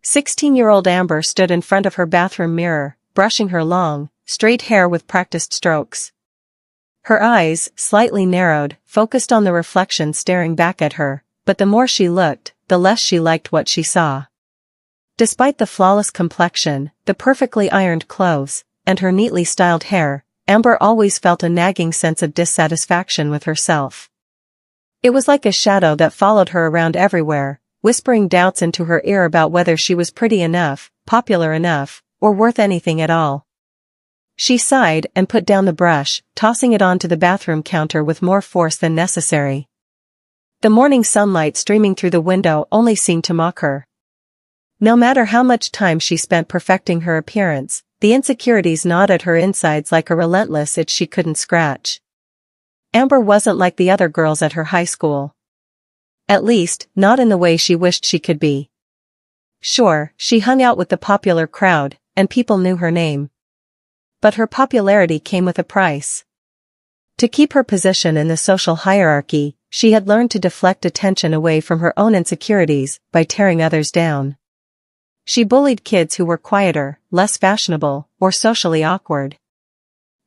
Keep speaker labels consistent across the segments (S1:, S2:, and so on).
S1: 16-year-old Amber stood in front of her bathroom mirror, brushing her long, straight hair with practiced strokes. Her eyes, slightly narrowed, focused on the reflection staring back at her, but the more she looked, the less she liked what she saw. Despite the flawless complexion, the perfectly ironed clothes, and her neatly styled hair, Amber always felt a nagging sense of dissatisfaction with herself. It was like a shadow that followed her around everywhere, whispering doubts into her ear about whether she was pretty enough, popular enough, or worth anything at all. She sighed and put down the brush, tossing it onto the bathroom counter with more force than necessary. The morning sunlight streaming through the window only seemed to mock her. No matter how much time she spent perfecting her appearance, the insecurities gnawed at her insides like a relentless itch she couldn't scratch. Amber wasn't like the other girls at her high school. At least, not in the way she wished she could be. Sure, she hung out with the popular crowd, and people knew her name. But her popularity came with a price. To keep her position in the social hierarchy, she had learned to deflect attention away from her own insecurities by tearing others down. She bullied kids who were quieter, less fashionable, or socially awkward.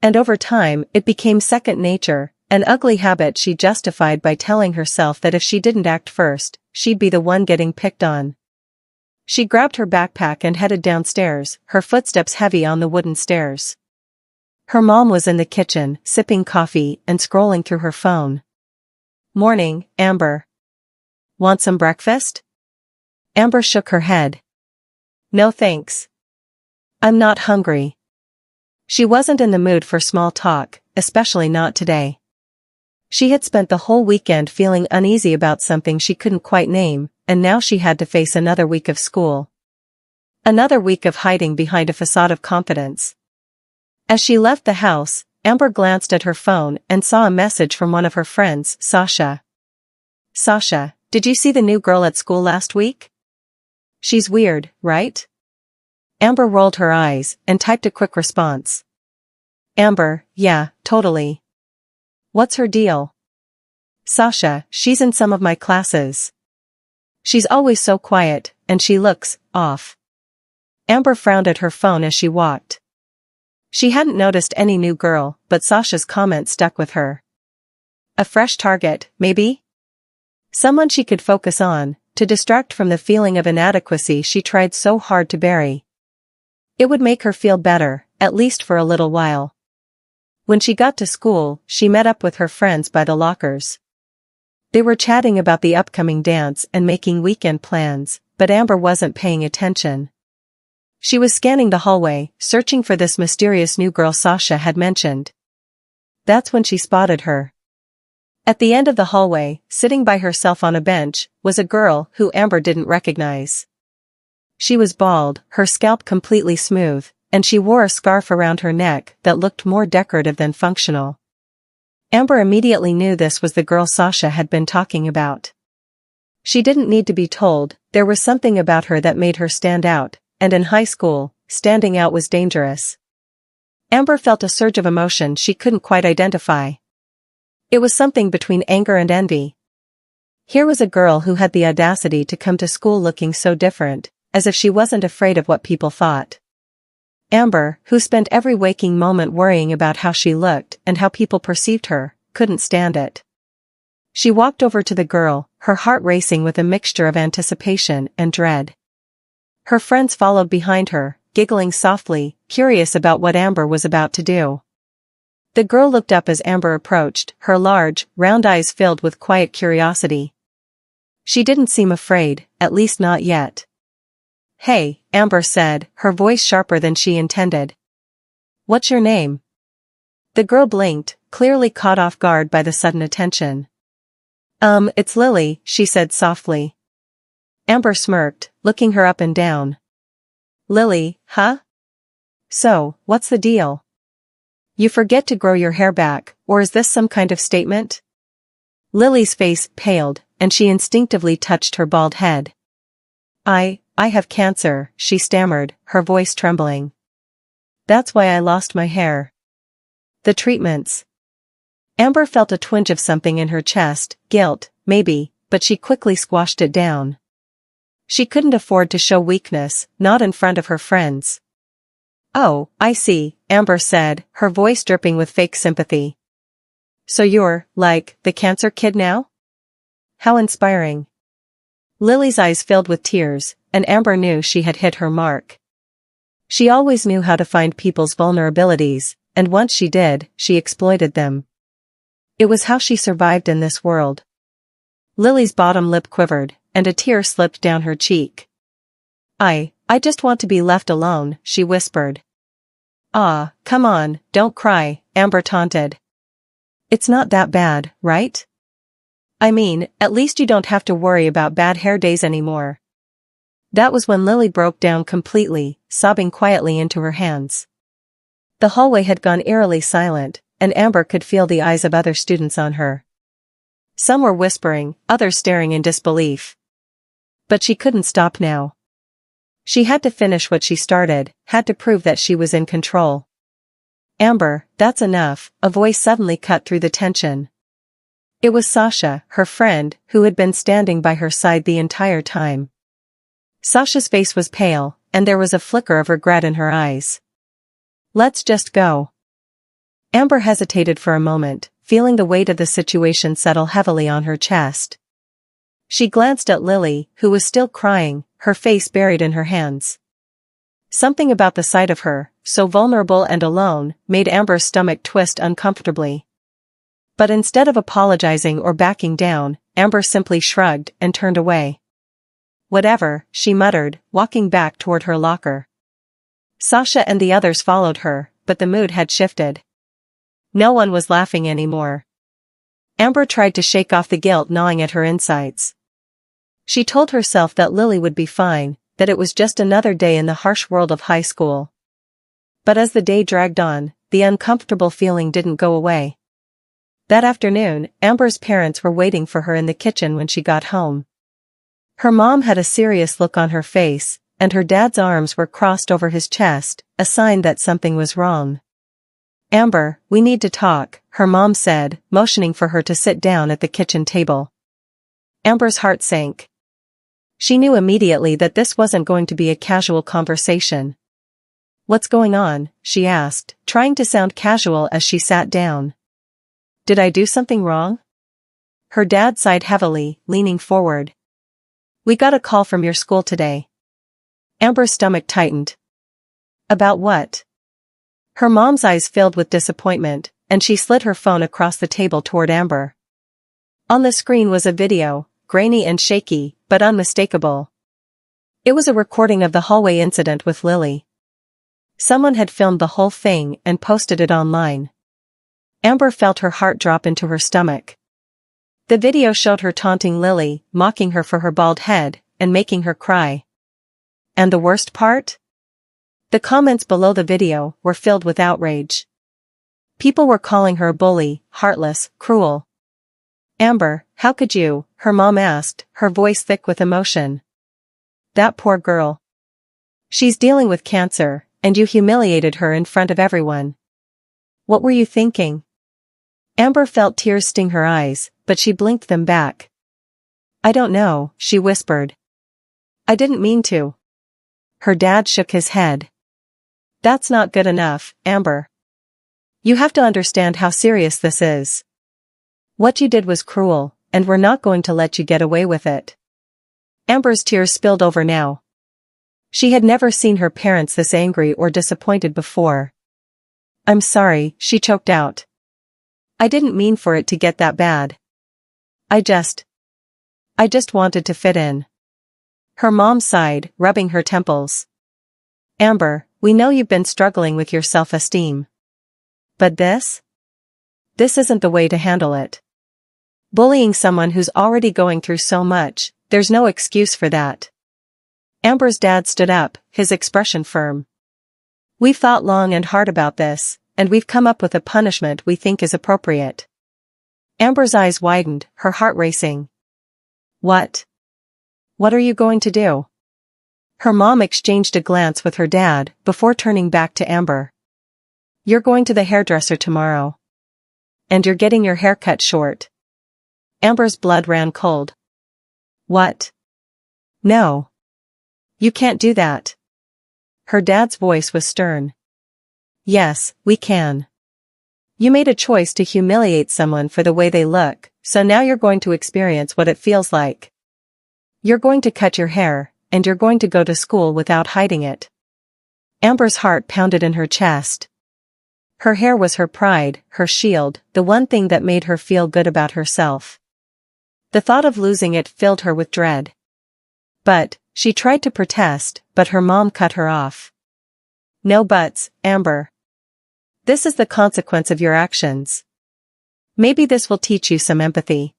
S1: And over time, it became second nature, an ugly habit she justified by telling herself that if she didn't act first, she'd be the one getting picked on. She grabbed her backpack and headed downstairs, her footsteps heavy on the wooden stairs. Her mom was in the kitchen, sipping coffee and scrolling through her phone. "Morning, Amber. Want some breakfast?" Amber shook her head. "No thanks. I'm not hungry." She wasn't in the mood for small talk, especially not today. She had spent the whole weekend feeling uneasy about something she couldn't quite name, and now she had to face another week of school. Another week of hiding behind a facade of confidence. As she left the house, Amber glanced at her phone and saw a message from one of her friends, Sasha. "Sasha, did you see the new girl at school last week? She's weird, right?" Amber rolled her eyes and typed a quick response. "Amber, yeah, totally. What's her deal?" "Sasha, she's in some of my classes. She's always so quiet, and she looks off." Amber frowned at her phone as she walked. She hadn't noticed any new girl, but Sasha's comment stuck with her. A fresh target, maybe? Someone she could focus on, to distract from the feeling of inadequacy she tried so hard to bury. It would make her feel better, at least for a little while. When she got to school, she met up with her friends by the lockers. They were chatting about the upcoming dance and making weekend plans, but Amber wasn't paying attention. She was scanning the hallway, searching for this mysterious new girl Sasha had mentioned. That's when she spotted her. At the end of the hallway, sitting by herself on a bench, was a girl who Amber didn't recognize. She was bald, her scalp completely smooth, and she wore a scarf around her neck that looked more decorative than functional. Amber immediately knew this was the girl Sasha had been talking about. She didn't need to be told, there was something about her that made her stand out, and in high school, standing out was dangerous. Amber felt a surge of emotion she couldn't quite identify. It was something between anger and envy. Here was a girl who had the audacity to come to school looking so different, as if she wasn't afraid of what people thought. Amber, who spent every waking moment worrying about how she looked and how people perceived her, couldn't stand it. She walked over to the girl, her heart racing with a mixture of anticipation and dread. Her friends followed behind her, giggling softly, curious about what Amber was about to do. The girl looked up as Amber approached, her large, round eyes filled with quiet curiosity. She didn't seem afraid, at least not yet. "Hey," Amber said, her voice sharper than she intended. "What's your name?" The girl blinked, clearly caught off guard by the sudden attention. It's Lily," she said softly. Amber smirked, looking her up and down. "Lily, huh? So, what's the deal? You forget to grow your hair back, or is this some kind of statement?" Lily's face paled, and she instinctively touched her bald head. I have cancer," she stammered, her voice trembling. "That's why I lost my hair." "The treatments." Amber felt a twinge of something in her chest, guilt, maybe, but she quickly squashed it down. She couldn't afford to show weakness, not in front of her friends. "Oh, I see," Amber said, her voice dripping with fake sympathy. "So you're, like, the cancer kid now? How inspiring." Lily's eyes filled with tears, and Amber knew she had hit her mark. She always knew how to find people's vulnerabilities, and once she did, she exploited them. It was how she survived in this world. Lily's bottom lip quivered, and a tear slipped down her cheek. I just want to be left alone," she whispered. "Ah, come on, don't cry," Amber taunted. "It's not that bad, right? I mean, at least you don't have to worry about bad hair days anymore." That was when Lily broke down completely, sobbing quietly into her hands. The hallway had gone eerily silent, and Amber could feel the eyes of other students on her. Some were whispering, others staring in disbelief. But she couldn't stop now. She had to finish what she started, had to prove that she was in control. "Amber, that's enough," a voice suddenly cut through the tension. It was Sasha, her friend, who had been standing by her side the entire time. Sasha's face was pale, and there was a flicker of regret in her eyes. "Let's just go." Amber hesitated for a moment, feeling the weight of the situation settle heavily on her chest. She glanced at Lily, who was still crying, her face buried in her hands. Something about the sight of her, so vulnerable and alone, made Amber's stomach twist uncomfortably. But instead of apologizing or backing down, Amber simply shrugged and turned away. "Whatever," she muttered, walking back toward her locker. Sasha and the others followed her, but the mood had shifted. No one was laughing anymore. Amber tried to shake off the guilt gnawing at her insides. She told herself that Lily would be fine, that it was just another day in the harsh world of high school. But as the day dragged on, the uncomfortable feeling didn't go away. That afternoon, Amber's parents were waiting for her in the kitchen when she got home. Her mom had a serious look on her face, and her dad's arms were crossed over his chest, a sign that something was wrong. "Amber, we need to talk," her mom said, motioning for her to sit down at the kitchen table. Amber's heart sank. She knew immediately that this wasn't going to be a casual conversation. "What's going on?" she asked, trying to sound casual as she sat down. "Did I do something wrong?" Her dad sighed heavily, leaning forward. "We got a call from your school today." Amber's stomach tightened. "About what?" Her mom's eyes filled with disappointment, and she slid her phone across the table toward Amber. On the screen was a video, grainy and shaky, but unmistakable. It was a recording of the hallway incident with Lily. Someone had filmed the whole thing and posted it online. Amber felt her heart drop into her stomach. The video showed her taunting Lily, mocking her for her bald head, and making her cry. And the worst part? The comments below the video were filled with outrage. People were calling her a bully, heartless, cruel. "Amber, how could you?" her mom asked, her voice thick with emotion. "That poor girl. She's dealing with cancer, and you humiliated her in front of everyone. What were you thinking?" Amber felt tears sting her eyes, but she blinked them back. "I don't know," she whispered. "I didn't mean to." Her dad shook his head. "That's not good enough, Amber. You have to understand how serious this is. What you did was cruel, and we're not going to let you get away with it." Amber's tears spilled over now. She had never seen her parents this angry or disappointed before. "I'm sorry," she choked out. "I didn't mean for it to get that bad. I just wanted to fit in." Her mom sighed, rubbing her temples. "Amber, we know you've been struggling with your self-esteem. But this isn't the way to handle it. Bullying someone who's already going through so much, there's no excuse for that." Amber's dad stood up, his expression firm. "We've thought long and hard about this, and we've come up with a punishment we think is appropriate." Amber's eyes widened, her heart racing. What are you going to do?" Her mom exchanged a glance with her dad, before turning back to Amber. "You're going to the hairdresser tomorrow. And you're getting your hair cut short." Amber's blood ran cold. "What? No. You can't do that. Her dad's voice was stern. Yes, we can. You made a choice to humiliate someone for the way they look, so now you're going to experience what it feels like. You're going to cut your hair, and you're going to go to school without hiding it. Amber's heart pounded in her chest. Her hair was her pride, her shield, the one thing that made her feel good about herself. The thought of losing it filled her with dread. But, she tried to protest, but her mom cut her off. No buts, Amber. This is the consequence of your actions. Maybe this will teach you some empathy.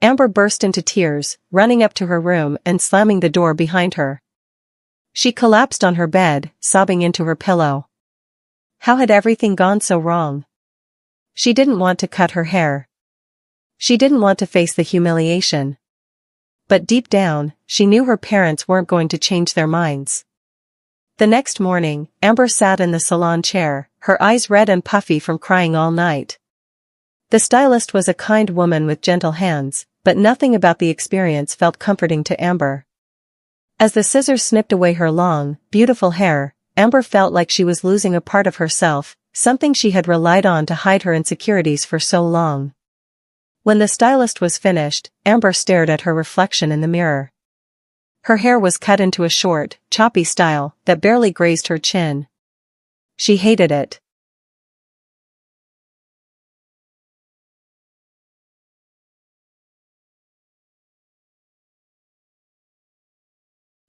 S1: Amber burst into tears, running up to her room and slamming the door behind her. She collapsed on her bed, sobbing into her pillow. How had everything gone so wrong? She didn't want to cut her hair. She didn't want to face the humiliation. But deep down, she knew her parents weren't going to change their minds. The next morning, Amber sat in the salon chair, her eyes red and puffy from crying all night. The stylist was a kind woman with gentle hands, but nothing about the experience felt comforting to Amber. As the scissors snipped away her long, beautiful hair, Amber felt like she was losing a part of herself, something she had relied on to hide her insecurities for so long. When the stylist was finished, Amber stared at her reflection in the mirror. Her hair was cut into a short, choppy style that barely grazed her chin. She hated it.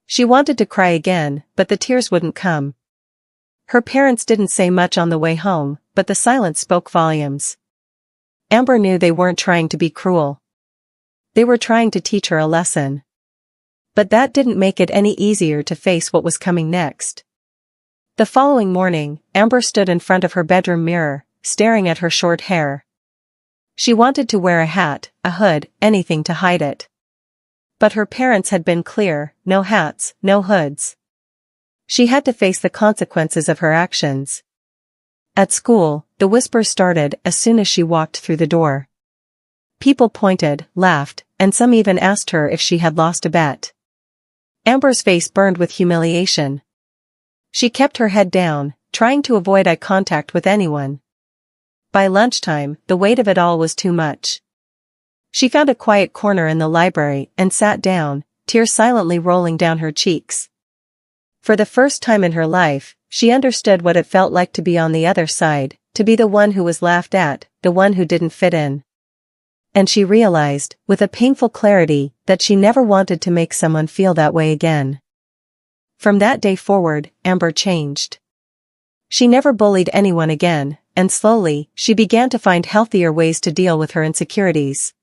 S1: She wanted to cry again, but the tears wouldn't come. Her parents didn't say much on the way home, but the silence spoke volumes. Amber knew they weren't trying to be cruel. They were trying to teach her a lesson. But that didn't make it any easier to face what was coming next. The following morning, Amber stood in front of her bedroom mirror, staring at her short hair. She wanted to wear a hat, a hood, anything to hide it. But her parents had been clear, no hats, no hoods. She had to face the consequences of her actions. At school, the whispers started as soon as she walked through the door. People pointed, laughed, and some even asked her if she had lost a bet. Amber's face burned with humiliation. She kept her head down, trying to avoid eye contact with anyone. By lunchtime, the weight of it all was too much. She found a quiet corner in the library and sat down, tears silently rolling down her cheeks. For the first time in her life, she understood what it felt like to be on the other side, to be the one who was laughed at, the one who didn't fit in. And she realized, with a painful clarity, that she never wanted to make someone feel that way again. From that day forward, Amber changed. She never bullied anyone again, and slowly, she began to find healthier ways to deal with her insecurities.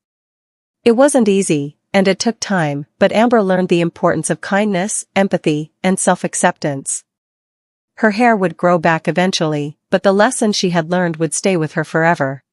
S1: It wasn't easy, and it took time, but Amber learned the importance of kindness, empathy, and self-acceptance. Her hair would grow back eventually, but the lesson she had learned would stay with her forever.